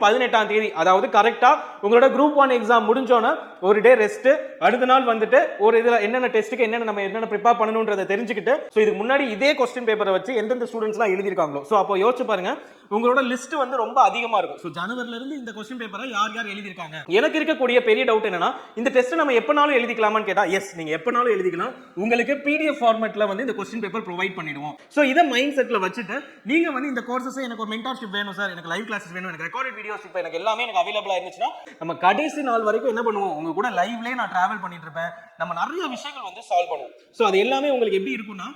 18ஆம் தேதி, அதாவது கரெக்டா உங்களோட குரூப் 1 எக்ஸாம் முடிஞ்சோன்னா ஒரு டே ரெஸ்ட், அடுத்த நாள் வந்துட்டு ஒரு இதுல என்னென்ன டெஸ்ட்டுக்கு என்னென்ன ப்ரிப்பேர் பண்ணணும்ன்றதை தெரிஞ்சுக்கிட்டு, ஸோ இதுக்கு முன்னாடி இதே கொஸ்டின் பேப்பரை வச்சு எந்தெந்த ஸ்டூடெண்ட்ஸ்லாம் எழுதியிருக்காங்களோ, ஸோ அப்போ யோசிச்சு பாருங்க உங்களோட லிஸ்ட் வந்து ரொம்ப அதிகமா இருக்கும். ஸோ ஜனவரில இருந்து இந்த கொஸ்டின் பேப்பரை யார் யார் எழுதியிருக்காங்க. எனக்கு இருக்கக்கூடிய பெரிய டவுட் என்னன்னா, இந்த டெஸ்ட் நம்ம எப்பனாலும் எழுதிக்கலாமான்னு கேட்டா, எஸ் நீங்க எப்பனாலும் எழுதிக்கலாம். உங்களுக்கு பிடிஎஃப் ஃபார்மேட்ல வந்து இந்த கொஸ்டின் பேப்பர் ப்ரொவைட் பண்ணிடுவோம். ஸோ இதை மைண்ட் செட்ல வச்சுட்டு நீங்க வந்து இந்த கோர்சஸ் எனக்கு ஒரு மென்டார்ஷிப் வேணும் சார், எனக்கு லைவ் கிளாஸஸ் வேணும், எனக்கு ரெக்கார்டட் வீடியோஸ் இப்போ எனக்கு எல்லாமே எனக்கு அவைலபிளா இருந்துச்சுன்னா, நம்ம கடைசி நாள் வரைக்கும் என்ன பண்ணுவோம், உங்க கூட லைவ்லயே நான் டிராவல் பண்ணிட்டு இருப்பேன். நம்ம நிறைய விஷயங்கள் வந்து சால்வ் பண்ணுவோம். ஸோ அது எல்லாமே உங்களுக்கு எப்படி இருக்கும்னா,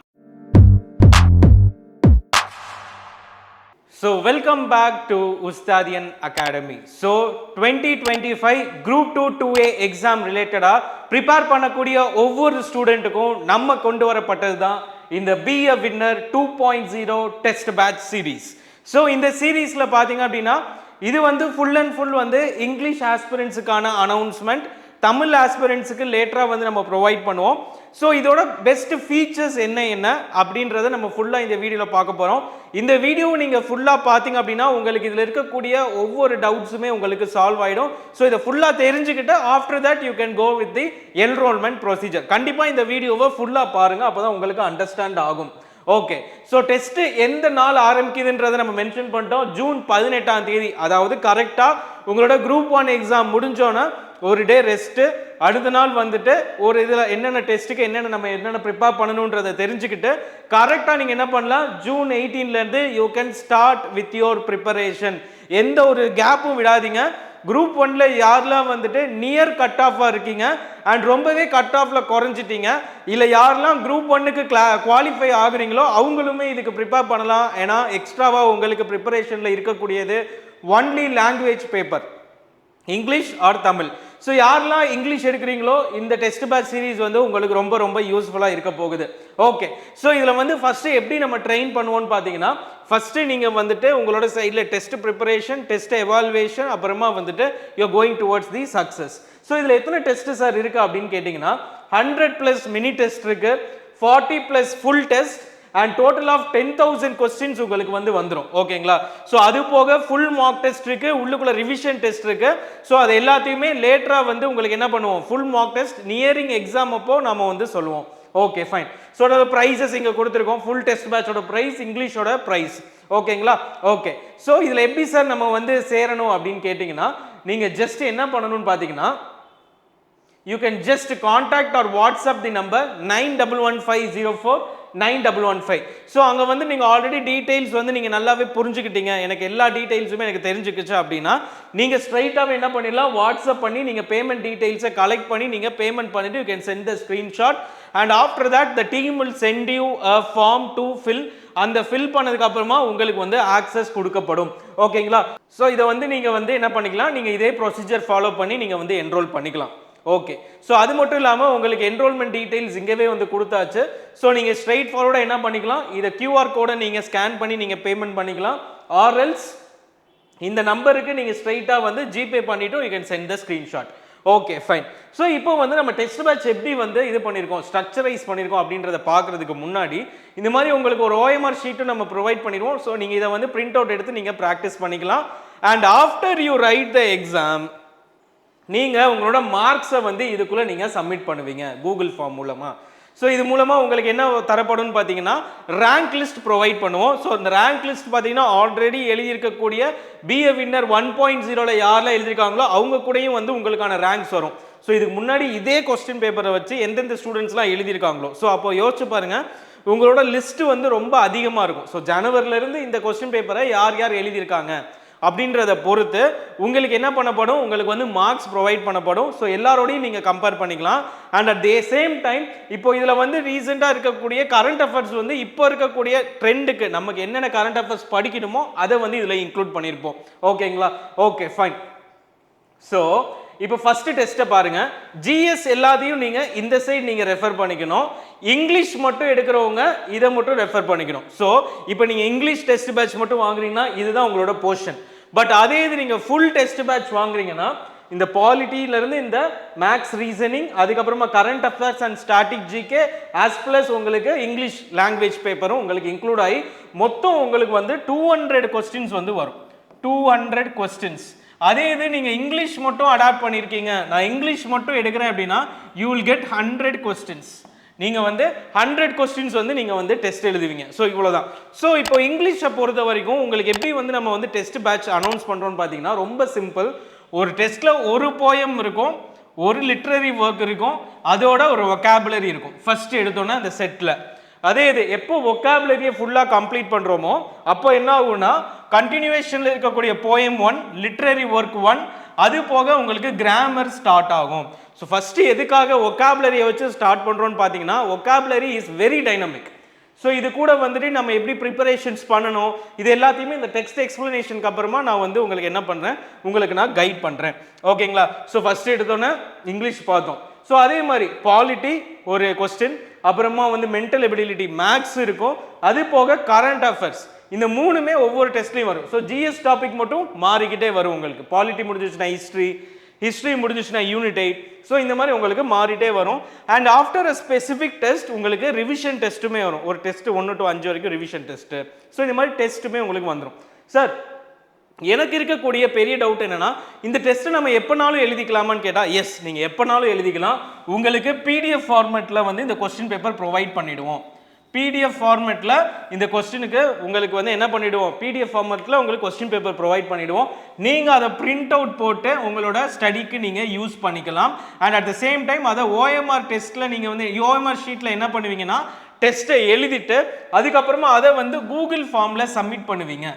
So welcome back to Ustadian Academy. So 2025 Group 2 2A exam related prepare பண்ணக்கூடிய ஒவ்வொரு ஸ்டூடெண்ட்டுக்கும் நம்ம கொண்டு வரப்பட்டது தான் இந்த Be a Winner 2.0 test batch series. So இந்த சீரீஸ்ல பார்த்தீங்க அப்படின்னா இது வந்து ஃபுல் அண்ட் ஃபுல் வந்து இங்கிலீஷ் ஆஸ்பிரன்ஸுக்கான அனௌன்ஸ்மெண்ட், தமிழ் ஆஸ்பிரன்ஸுக்கு லேட்டராக வந்து நம்ம ப்ரொவைட் பண்ணுவோம். ஸோ இதோட பெஸ்ட் ஃபீச்சர்ஸ் என்ன அப்படின்றத நம்ம ஃபுல்லாக இந்த வீடியோவில் பார்க்க போகிறோம். இந்த வீடியோவை நீங்கள் ஃபுல்லாக பார்த்தீங்க அப்படின்னா உங்களுக்கு இதில் இருக்கக்கூடிய ஒவ்வொரு டவுட்ஸுமே உங்களுக்கு சால்வ் ஆகிடும். ஸோ இதை ஃபுல்லாக தெரிஞ்சுக்கிட்டு after that you can go with the enrolment procedure. கண்டிப்பாக இந்த வீடியோவை ஃபுல்லாக பாருங்கள், அப்போ தான் உங்களுக்கு அண்டர்ஸ்டாண்ட் ஆகும். ஓகே, ஸோ டெஸ்ட் எந்த நாள் ஆரம்பிக்குதுன்றதை நம்ம மென்ஷன் பண்ணிட்டோம். ஜூன் 18ஆம் தேதி, அதாவது கரெக்டாக உங்களோட குரூப் 1 எக்ஸாம் முடிஞ்சோன்னா ஒரு டே ரெஸ்ட்டு, அடுத்த நாள் வந்துட்டு ஒரு இதில் என்னென்ன டெஸ்ட்டுக்கு என்னென்ன ப்ரிப்பேர் பண்ணணுன்றதை தெரிஞ்சுக்கிட்டு கரெக்டாக நீங்கள் என்ன பண்ணலாம், ஜூன் 18லேருந்து you can start with your preparation. எந்த ஒரு கேப்பும் விடாதீங்க. குரூப் 1ல யாரெல்லாம் வந்துட்டு நியர் கட் ஆஃபாக இருக்கீங்க அண்ட் ரொம்பவே கட் ஆஃபில் குறைஞ்சிட்டீங்க, இல்லை யாரெல்லாம் குரூப் 1க்கு குவாலிஃபை ஆகுறீங்களோ அவங்களுமே இதுக்கு ப்ரிப்பேர் பண்ணலாம். ஏன்னா எக்ஸ்ட்ராவாக உங்களுக்கு ப்ரிப்பரேஷனில் இருக்கக்கூடியது only language paper, English or Tamil. So யாரெல்லாம் இங்கிலீஷ் எடுக்கிறீங்களோ இந்த டெஸ்ட் பேட்ச் சீரீஸ் வந்து உங்களுக்கு ரொம்ப ரொம்ப யூஸ்ஃபுல்லாக இருக்க போகுது. ஓகே, ஸோ இதில் வந்து ஃபஸ்ட்டு எப்படி நம்ம ட்ரெயின் பண்ணுவோம்னு பார்த்தீங்கன்னா, ஃபஸ்ட்டு நீங்கள் வந்துட்டு உங்களோட சைடில் டெஸ்ட் ப்ரிப்பரேஷன், டெஸ்ட் எவால்வேஷன், அப்புறமா வந்துட்டு you going towards the success. So இதில் எத்தனை டெஸ்ட் சார் இருக்குது அப்படின்னு கேட்டிங்கன்னா 100+ மினி டெஸ்ட் இருக்குது, 40+ full test and total of 10,000 questions உங்களுக்கு வந்து வந்துடும். ஓகேங்களா? ஸோ அது போக ஃபுல் மார்க் டெஸ்ட் இருக்கு, உள்ளுக்குள்ள ரிவிஷன் டெஸ்ட் இருக்கு. ஸோ அது எல்லாத்தையுமே லேட்டரா வந்து உங்களுக்கு என்ன பண்ணுவோம், full mark test nearing exam அப்போ நாம வந்து சொல்லுவோம். Okay fine. ஸோ அதோட ப்ரைஸஸ் இங்கே கொடுத்துருக்கோம். ஃபுல் டெஸ்ட் பேட்சோட ப்ரைஸ், இங்கிலீஷோட ப்ரைஸ். ஓகேங்களா? ஓகே, ஸோ இதில் எப்படி சார் நம்ம வந்து சேரணும் அப்படின்னு கேட்டிங்கன்னா, நீங்கள் ஜஸ்ட் என்ன பண்ணணும்னு பார்த்தீங்கன்னா, you can just contact or WhatsApp the number 9115049115. So அங்கே வந்து நீங்கள் ஆல்ரெடி டீட்டெயில்ஸ் வந்து நீங்கள் நல்லாவே புரிஞ்சுக்கிட்டீங்க, எனக்கு எல்லா டீட்டெயில்ஸுமே எனக்கு தெரிஞ்சுக்கிச்சு அப்படின்னா நீங்கள் ஸ்ட்ரைட்டாகவே என்ன பண்ணிடலாம், வாட்ஸ்அப் பண்ணி நீங்கள் பேமெண்ட் டீட்டெயில்ஸை கலெக்ட் பண்ணி நீங்கள் பேமெண்ட் பண்ணிட்டு you can send the screenshot and after that the team will send you a form to fill. அந்த ஃபில் பண்ணதுக்கு அப்புறமா உங்களுக்கு வந்து ஆக்சஸ் கொடுக்கப்படும். ஓகேங்களா? ஸோ இதை வந்து நீங்கள் வந்து என்ன பண்ணிக்கலாம், நீங்கள் இதே ப்ரொசீஜர் ஃபாலோ பண்ணி நீங்கள் வந்து என்ரோல் பண்ணிக்கலாம். ஓகே, ஸோ அது மட்டும் இல்லாமல் உங்களுக்கு என்ரோல்மெண்ட் டீட்டெயில்ஸ் இங்கேவே வந்து கொடுத்தாச்சு. ஸோ நீங்கள் ஸ்ட்ரைட் ஃபார்வர்டாக என்ன பண்ணிக்கலாம், இதை QR கோடை நீங்கள் ஸ்கேன் பண்ணி நீங்கள் பேமெண்ட் பண்ணிக்கலாம். ஆர்எல்ஸ் இந்த நம்பருக்கு நீங்கள் ஸ்ட்ரைட்டாக வந்து ஜிபே பண்ணிவிட்டு you can send the screenshot. Okay fine. So இப்போ வந்து நம்ம டெஸ்ட் பேட்ச் எப்படி வந்து இது பண்ணியிருக்கோம், ஸ்ட்ரக்சரைஸ் பண்ணியிருக்கோம் அப்படின்றத பார்க்குறதுக்கு முன்னாடி இந்த மாதிரி உங்களுக்கு ஒரு OMR ஷீட்டும் நம்ம ப்ரொவைட் பண்ணிடுவோம். ஸோ நீங்கள் இதை வந்து பிரிண்ட் அவுட் எடுத்து நீங்கள் ப்ராக்டிஸ் பண்ணிக்கலாம். And after you right the exam நீங்கள் உங்களோட மார்க்ஸை வந்து இதுக்குள்ளே நீங்கள் சப்மிட் பண்ணுவீங்க கூகுள் ஃபார்ம் மூலமாக. ஸோ இது மூலமாக உங்களுக்கு என்ன தரப்படும்னு பார்த்தீங்கன்னா, ரேங்க் லிஸ்ட் ப்ரொவைட் பண்ணுவோம். ஸோ இந்த ரேங்க் லிஸ்ட் பார்த்தீங்கன்னா ஆல்ரெடி எழுதியிருக்கக்கூடிய Be a Winner 1.0ல யாரெல்லாம் எழுதியிருக்காங்களோ அவங்க கூடயும் வந்து உங்களுக்கான ரேங்க்ஸ் வரும். ஸோ இதுக்கு முன்னாடி இதே கொஸ்டின் பேப்பரை வச்சு எந்தெந்த ஸ்டூடெண்ட்ஸ்லாம் எழுதியிருக்காங்களோ, ஸோ அப்போ யோசிச்சு பாருங்கள் உங்களோட லிஸ்ட்டு வந்து ரொம்ப அதிகமாக இருக்கும். ஸோ ஜனவரிலேருந்து இந்த கொஸ்டின் பேப்பரை யார் யார் எழுதியிருக்காங்க அப்படின்றத பொறுத்து உங்களுக்கு என்ன பண்ணப்படும், உங்களுக்கு வந்து மார்க்ஸ் ப்ரொவைட் பண்ணப்படும். ஸோ எல்லாரோடையும் நீங்கள் கம்பேர் பண்ணிக்கலாம். And at the same time இப்போ இதில் வந்து ரீசெண்டாக இருக்கக்கூடிய கரண்ட் அஃபேர்ஸ் வந்து இப்போ இருக்கக்கூடிய ட்ரெண்டுக்கு நமக்கு என்னென்ன கரண்ட் அஃபேர்ஸ் படிக்கணுமோ அதை வந்து இதில் இன்க்ளூட் பண்ணியிருப்போம். ஓகேங்களா? Okay fine. ஸோ இப்போ ஃபர்ஸ்ட் டெஸ்ட்டை பாருங்க. ஜிஎஸ் எல்லாத்தையும் நீங்கள் இந்த சைடு நீங்கள் ரெஃபர் பண்ணிக்கணும். இங்கிலீஷ் மட்டும் எடுக்கிறவங்க இதை மட்டும் ரெஃபர் பண்ணிக்கணும். ஸோ இப்போ நீங்கள் இங்கிலீஷ் டெஸ்ட் பேட்ச் மட்டும் வாங்குறீங்கன்னா இதுதான் உங்களோட போர்ஷன். பட் அதே இது நீங்கள் ஃபுல் டெஸ்ட் பேட்ச் வாங்குறீங்கன்னா இந்த பாலிட்டியிலிருந்து இந்த மேக்ஸ் ரீசனிங், அதுக்கப்புறமா current affairs and static GK as plus உங்களுக்கு இங்கிலீஷ் லாங்குவேஜ் பேப்பரும் உங்களுக்கு இன்க்ளூட் ஆகி மொத்தம் உங்களுக்கு வந்து 200 கொஸ்டின்ஸ் வந்து வரும். 200 கொஸ்டின்ஸ். அதே இது நீங்கள் இங்கிலீஷ் மட்டும் அடாப்ட் பண்ணியிருக்கீங்க, நான் இங்கிலீஷ் மட்டும் எடுக்கிறேன் அப்படின்னா யூ வில் கெட் 100 கொஸ்டின்ஸ். நீங்கள் வந்து 100 கொஸ்டின்ஸ் வந்து நீங்கள் வந்து டெஸ்ட் எழுதுவீங்க. ஸோ இவ்வளோதான். ஸோ இப்போ இங்கிலீஷை பொறுத்த வரைக்கும் உங்களுக்கு எப்படி வந்து நம்ம வந்து டெஸ்ட் பேட்ச் அனௌன்ஸ் பண்ணுறோன்னு பார்த்தீங்கன்னா ரொம்ப சிம்பிள். ஒரு டெஸ்ட்டில் ஒரு போயம் இருக்கும், ஒரு லிட்ரரி ஒர்க் இருக்கும், அதோட ஒரு வொக்காபுலரி இருக்கும் ஃபர்ஸ்ட் எடுத்தோன்னே அந்த செட்டில். அதே இது எப்போ வொக்காபுலரியை ஃபுல்லாக கம்ப்ளீட் பண்ணுறோமோ அப்போ என்ன ஆகும்னா கண்டினியூவேஷனில் இருக்கக்கூடிய போயம் 1, லிட்ரரி ஒர்க் 1, அது போக உங்களுக்கு கிராமர் ஸ்டார்ட் ஆகும். ஸோ ஃபஸ்ட்டு எதுக்காக வொக்காபுலரியை வச்சு ஸ்டார்ட் பண்ணுறோன்னு பார்த்தீங்கன்னா vocabulary is very dynamic. So இது கூட வந்துட்டு நம்ம எப்படி ப்ரிப்பரேஷன்ஸ் பண்ணணும் இது எல்லாத்தையுமே இந்த டெக்ஸ்ட் எக்ஸ்பிளனேஷனுக்கு அப்புறமா நான் வந்து உங்களுக்கு என்ன பண்ணுறேன், உங்களுக்கு நான் கைட் பண்ணுறேன். ஓகேங்களா? ஸோ ஃபஸ்ட்டு எடுத்தோன்னே இங்கிலீஷ் பார்த்தோம். ஸோ அதே மாதிரி பாலிட்டி ஒரு கொஸ்டின், அப்புறமா வந்து மென்டல் எபிலிட்டி மேக்ஸ் இருக்கும், அது போக கரண்ட் அஃபேர்ஸ், இந்த மூணுமே ஒவ்வொரு டெஸ்ட்லையும் வரும். ஸோ ஜிஎஸ் டாபிக் மட்டும் மாறிக்கிட்டே வரும் உங்களுக்கு. பாலிட்டி முடிஞ்சிச்சுன்னா ஹிஸ்ட்ரி முடிஞ்சிச்சுன்னா யூனிட் 8. ஸோ இந்த மாதிரி உங்களுக்கு மாறிட்டே வரும். And after a specific test உங்களுக்கு ரிவிஷன் டெஸ்ட்டுமே வரும். ஒரு டெஸ்ட் 1 to 5 வரைக்கும் ரிவிஷன் டெஸ்ட்டு. ஸோ இந்த மாதிரி டெஸ்ட்டுமே உங்களுக்கு வந்துடும். சார் எனக்கு இருக்கக்கூடிய பெரிய டவுட் என்னன்னா இந்த டெஸ்ட் நம்ம எப்பனாலும் எழுதிக்கலாமான்னு கேட்டா எஸ், நீங்க எப்பனாலும் எழுதிக்கலாம். உங்களுக்கு பிடிஎஃப் ஃபார்மேட்ல வந்து இந்த கொஸ்டின் பேப்பர் ப்ரொவைட் பண்ணிடுவோம். பிடிஎஃப் ஃபார்மேட்ல இந்த கொஸ்டினுக்கு உங்களுக்கு வந்து என்ன பண்ணிடுவோம், பிடிஎஃப் ஃபார்மேட்ல உங்களுக்கு கொஸ்டின் பேப்பர் ப்ரொவைட் பண்ணிடுவோம். நீங்க அதை பிரிண்ட் அவுட் போட்டு உங்களோட ஸ்டடிக்கு நீங்க யூஸ் பண்ணிக்கலாம். And at the same time அதை ஓஎம்ஆர் டெஸ்ட்ல நீங்க வந்து ஓஎம்ஆர் ஷீட்ல என்ன பண்ணுவீங்கன்னா டெஸ்ட்டை எழுதிட்டு அதுக்கப்புறமா அதை வந்து கூகுள் ஃபார்ம்ல சப்மிட் பண்ணுவீங்க.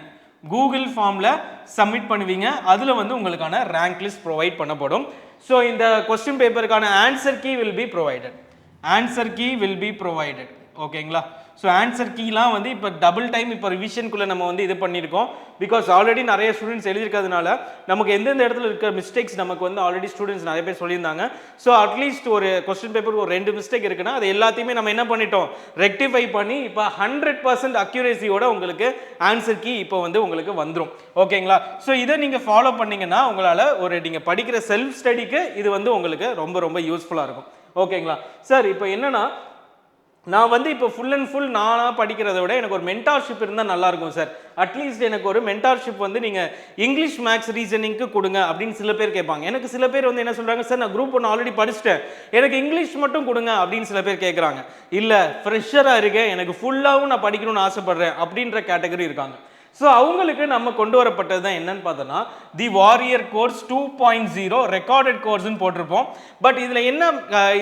கூகுள் ஃபார்மில் சப்மிட் பண்ணுவீங்க. அதில் வந்து உங்களுக்கான ரேங்க் லிஸ்ட் ப்ரொவைட் பண்ணப்படும். ஸோ இந்த கொஸ்டின் பேப்பருக்கான answer key will be provided. Answer key will be provided. ஓகேங்களா? ஸோ ஆன்சர் கீலாம் வந்து இப்போ டபுள் டைம் இப்போ ரிவிஷனுக்குள்ளே நம்ம வந்து இது பண்ணியிருக்கோம். பிகாஸ் ஆல்ரெடி நிறைய ஸ்டூடெண்ட்ஸ் எழுதியிருக்கிறதுனால நமக்கு எந்தெந்த இடத்துல இருக்க மிஸ்டேக்ஸ் நமக்கு வந்து ஆல்ரெடி ஸ்டூடெண்ட்ஸ் நிறைய பேர் சொல்லியிருந்தாங்க. ஸோ அட்லீஸ்ட் ஒரு கொஸ்டின் பேப்பர் ஒரு 2 மிஸ்டேக் இருக்குன்னா அது எல்லாத்தையுமே நம்ம என்ன பண்ணிட்டோம், ரெக்டிஃபை பண்ணி இப்போ 100% அக்யூரேசியோட உங்களுக்கு ஆன்சர் கீ இப்போ வந்து உங்களுக்கு வந்துடும். ஓகேங்களா? ஸோ இதை நீங்கள் ஃபாலோ பண்ணீங்கன்னா உங்களால் ஒரு நீங்கள் படிக்கிற செல்ஃப் ஸ்டடிக்கு இது வந்து உங்களுக்கு ரொம்ப ரொம்ப யூஸ்ஃபுல்லாக இருக்கும். ஓகேங்களா? சார் இப்போ என்னன்னா நான் வந்து இப்போ ஃபுல் அண்ட் ஃபுல் நானாக படிக்கிறத விட எனக்கு ஒரு மென்டார்ஷிப் இருந்தால் நல்லாயிருக்கும் சார். அட்லீஸ்ட் எனக்கு ஒரு மென்டார்ஷிப் வந்து நீங்கள் இங்கிலீஷ் மேக்ஸ் ரீசனிங்க்கு கொடுங்க அப்படின்னு சில பேர் கேட்பாங்க. எனக்கு சில பேர் வந்து என்ன சொல்கிறாங்க, சார் நான் குரூப் 1 ஆல்ரெடி படிச்சுட்டேன், எனக்கு இங்கிலீஷ் மட்டும் கொடுங்க அப்படின்னு சில பேர் கேட்குறாங்க. இல்லை ஃப்ரெஷராக இருக்கேன், எனக்கு ஃபுல்லாகவும் நான் படிக்கணும்னு ஆசைப்பட்றேன் அப்படின்ற கேட்டகரி இருக்காங்க. ஸோ அவங்களுக்கு நம்ம கொண்டு வரப்பட்டது தான் என்னன்னு பார்த்தோன்னா தி வாரியர் கோர்ஸ் 2.0 ரெக்கார்டட் கோர்ஸ்ன்னு போட்டிருப்போம். பட் இதில் என்ன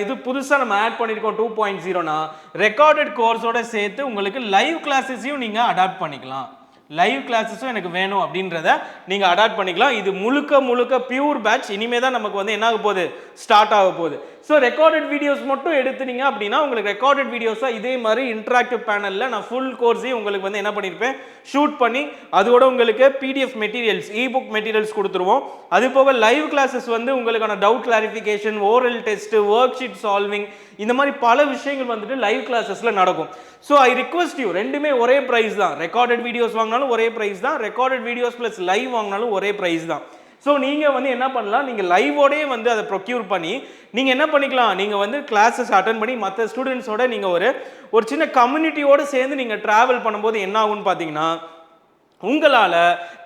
இது புதுசாக நம்ம ஆட் பண்ணியிருக்கோம் 2.0னா ரெக்கார்டட் கோர்ஸோட சேர்த்து உங்களுக்கு லைவ் கிளாஸஸையும் நீங்கள் அடாப்ட் பண்ணிக்கலாம். லைவ் கிளாஸஸும் எனக்கு வேணும் அப்படின்றத நீங்கள் அடாப்ட் பண்ணிக்கலாம். இது முழுக்க முழுக்க பியூர் பேட்ச். இனிமே தான் நமக்கு வந்து என்ன ஆக போகுது, ஸ்டார்ட் ஆக போகுது. ஸோ ரெக்கார்டட் வீடியோஸ் மட்டும் எடுத்துனீங்க அப்படின்னா உங்களுக்கு ரெக்கார்டட் வீடியோஸாக இதே மாதிரி இன்ட்ராக்டிவ் பேனலில் நான் ஃபுல் கோர்ஸையும் உங்களுக்கு வந்து என்ன பண்ணியிருப்பேன், ஷூட் பண்ணி அதோட உங்களுக்கு பிடிஎஃப் மெட்டீரியல்ஸ், இபுக் மெட்டீரியல்ஸ் கொடுத்துருவோம். அது போக லைவ் கிளாஸஸ் வந்து உங்களுக்கான doubt clarification, oral test, work sheet solving, இந்த மாதிரி பல விஷயங்கள் வந்துட்டு லைவ் கிளாஸஸில் நடக்கும். ஸோ ஐ ரிக்வெஸ்ட் யூ, ரெண்டுமே ஒரே ப்ரைஸ் தான். ரெக்கார்டட் வீடியோஸ் வாங்கினாலும் ஒரே ப்ரைஸ் தான், ரெக்கார்டட் வீடியோஸ் ப்ளஸ் லைவ் வாங்கினாலும் ஒரே ப்ரைஸ் தான். ஸோ நீங்கள் வந்து என்ன பண்ணலாம், நீங்கள் லைவோடே வந்து அதை ப்ரொக்யூர் பண்ணி நீங்கள் என்ன பண்ணிக்கலாம், நீங்கள் வந்து கிளாஸஸ் அட்டன் பண்ணி மற்ற ஸ்டூடெண்ட்ஸோட நீங்கள் ஒரு சின்ன கம்யூனிட்டியோடு சேர்ந்து நீங்கள் ட்ராவல் பண்ணும்போது என்ன ஆகும்னு பார்த்தீங்கன்னா உங்களால்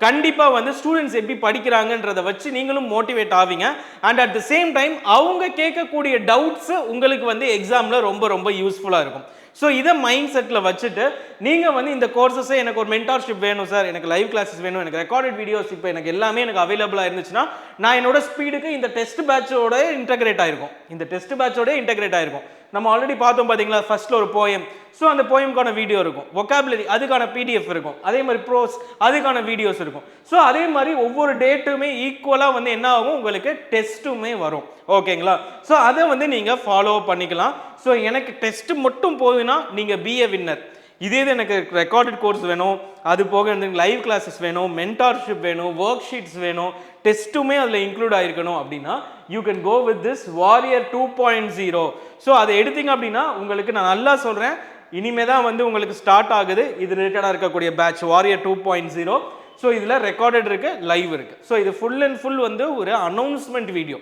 கண்டிப்பாக வந்து ஸ்டூடெண்ட்ஸ் எப்படி படிக்கிறாங்கன்றதை வச்சு நீங்களும் மோட்டிவேட் ஆவீங்க. And at the same time அவங்க கேட்கக்கூடிய டவுட்ஸு உங்களுக்கு வந்து எக்ஸாமில் ரொம்ப ரொம்ப யூஸ்ஃபுல்லாக இருக்கும். ஸோ இதை மைண்ட் செட்டில் வச்சுட்டு நீங்கள் வந்து இந்த கோர்சஸை எனக்கு ஒரு மென்டார்ஷிப் வேணும் சார், எனக்கு லைவ் கிளாஸஸ் வேணும், எனக்கு ரெக்கார்டட் வீடியோஸ் இப்போ எனக்கு எல்லாமே எனக்கு அவைலபிளாக இருந்துச்சுன்னா நான் என்னோட ஸ்பீடுக்கு இந்த டெஸ்ட் பேட்சோட இன்டகிரேட் ஆகிருக்கும். இந்த டெஸ்ட் பேட்சோட இன்டகிரேட் ஆகிருக்கும். நம்ம ஆல்ரெடி பார்த்தோம் பார்த்தீங்களா, ஃபர்ஸ்ட்ல ஒரு போயம், ஸோ அந்த போயம்கான வீடியோ இருக்கும், வொக்காபுலரி அதுக்கான பிடிஎஃப் இருக்கும், அதே மாதிரி ப்ரோஸ் அதுக்கான வீடியோஸ் இருக்கும். ஸோ அதே மாதிரி ஒவ்வொரு டேட்டுமே ஈக்குவலாக வந்து என்ன ஆகும், உங்களுக்கு டெஸ்ட்டுமே வரும். ஓகேங்களா? ஸோ அதை வந்து நீங்கள் ஃபாலோ பண்ணிக்கலாம். ஸோ எனக்கு டெஸ்ட் மட்டும் போதுன்னா நீங்கள் பிஏ வின்னர். இதே இது எனக்கு ரெக்கார்டட் கோர்ஸ் வேணும், அது போக லைவ் கிளாஸஸ் வேணும், மென்டார்ஷிப் வேணும், ஒர்க் ஷீட்ஸ் வேணும், டெஸ்ட்டுமே அதில் இன்க்ளூட் ஆகிருக்கணும் அப்படின்னா you can go with this warrior 2.0. So அதை எடுத்தீங்க அப்படின்னா உங்களுக்கு நான் நல்லா சொல்கிறேன், இனிமே தான் வந்து உங்களுக்கு ஸ்டார்ட் ஆகுது இது ரிலேட்டடாக இருக்கக்கூடிய பேட்ச் வாரியர் 2.0. ஸோ இதில் ரெக்கார்டட் இருக்குது, லைவ் இருக்குது. ஸோ இது ஃபுல் அண்ட் ஃபுல் வந்து ஒரு அனௌன்ஸ்மெண்ட் வீடியோ.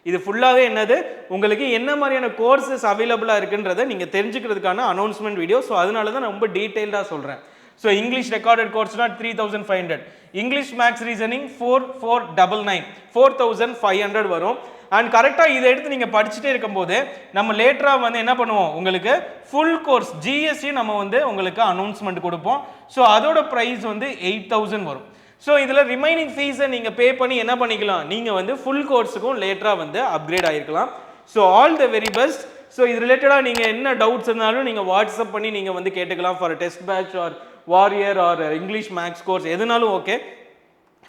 இது ஃபுல்லாகவே என்னது, உங்களுக்கு என்ன மாதிரியான கோர்சஸ் அவைலபிளாக இருக்குன்றதை நீங்கள் தெரிஞ்சுக்கிறதுக்கான அனௌன்ஸ்மெண்ட் வீடியோ. ஸோ அதனால தான் நான் ரொம்ப டீட்டெயில்டாக சொல்கிறேன். ஸோ இங்கிலீஷ் ரெக்கார்டட் கோர்ஸ்னா 3500, இங்கிலீஷ் மேக்ஸ் ரீசனிங் 4499, 4500 வரும். அண்ட் கரெக்டாக இதை எடுத்து நீங்கள் படிச்சுட்டே இருக்கும்போது நம்ம லேட்டராக வந்து என்ன பண்ணுவோம், உங்களுக்கு ஃபுல் கோர்ஸ் ஜிஎஸ்டி நம்ம வந்து உங்களுக்கு அனௌன்ஸ்மெண்ட் கொடுப்போம். ஸோ அதோட ப்ரைஸ் வந்து 8000 வரும். ஸோ இதில் ரிமைனிங் ஃபீஸை நீங்கள் பே பண்ணி என்ன பண்ணிக்கலாம், நீங்கள் வந்து ஃபுல் கோர்ஸுக்கும் லேட்டராக வந்து அப்கிரேட் ஆகிருக்கலாம். So all the very best. So இது ரிலேட்டடாக நீங்கள் என்ன டவுட்ஸ் இருந்தாலும் நீங்கள் வாட்ஸ்அப் பண்ணி நீங்கள் வந்து கேட்டுக்கலாம். For test batch or warrior or English maths course எதுனாலும் ஓகே,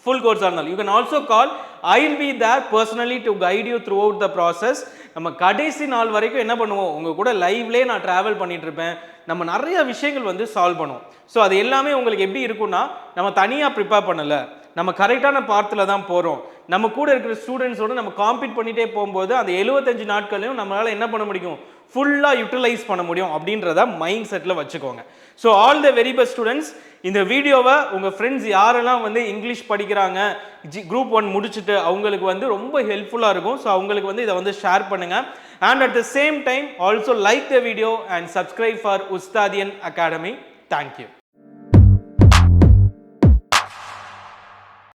ஃபுல் கோர்ஸாக இருந்தாலும். You can also call, I will be there personally to guide you throughout the process. நம்ம கடைசி நாள் வரைக்கும் என்ன பண்ணுவோம், உங்கள் கூட லைவ்லேயே நான் ட்ராவல் பண்ணிட்டு இருப்பேன். நம்ம நிறைய விஷயங்கள் வந்து சால்வ் பண்ணுவோம். ஸோ அது எல்லாமே உங்களுக்கு எப்படி இருக்குன்னா, நம்ம தனியாக ப்ரிப்பேர் பண்ணலை, நம்ம கரெக்டான பாத்தில் தான் போகிறோம். நம்ம கூட இருக்கிற ஸ்டூடெண்ட்ஸோடு நம்ம காம்பீட் பண்ணிகிட்டே போகும்போது அந்த 75 நாட்களையும் நம்மளால் என்ன பண்ண முடியும், ஃபுல்லாக யூட்டிலைஸ் பண்ண முடியும் அப்படின்றத மைண்ட் செட்டில் வச்சுக்கோங்க. So all the very best students. இந்த வீடியோவை உங்கள் ஃப்ரெண்ட்ஸ் யாரெல்லாம் வந்து இங்கிலீஷ் படிக்கிறாங்க, குரூப் 1 முடிச்சுட்டு அவங்களுக்கு வந்து ரொம்ப ஹெல்ப்ஃபுல்லாக இருக்கும். ஸோ அவங்களுக்கு வந்து இதை வந்து ஷேர் பண்ணுங்கள். And at the same time also like the video and subscribe for Ustadian academy. Thank you.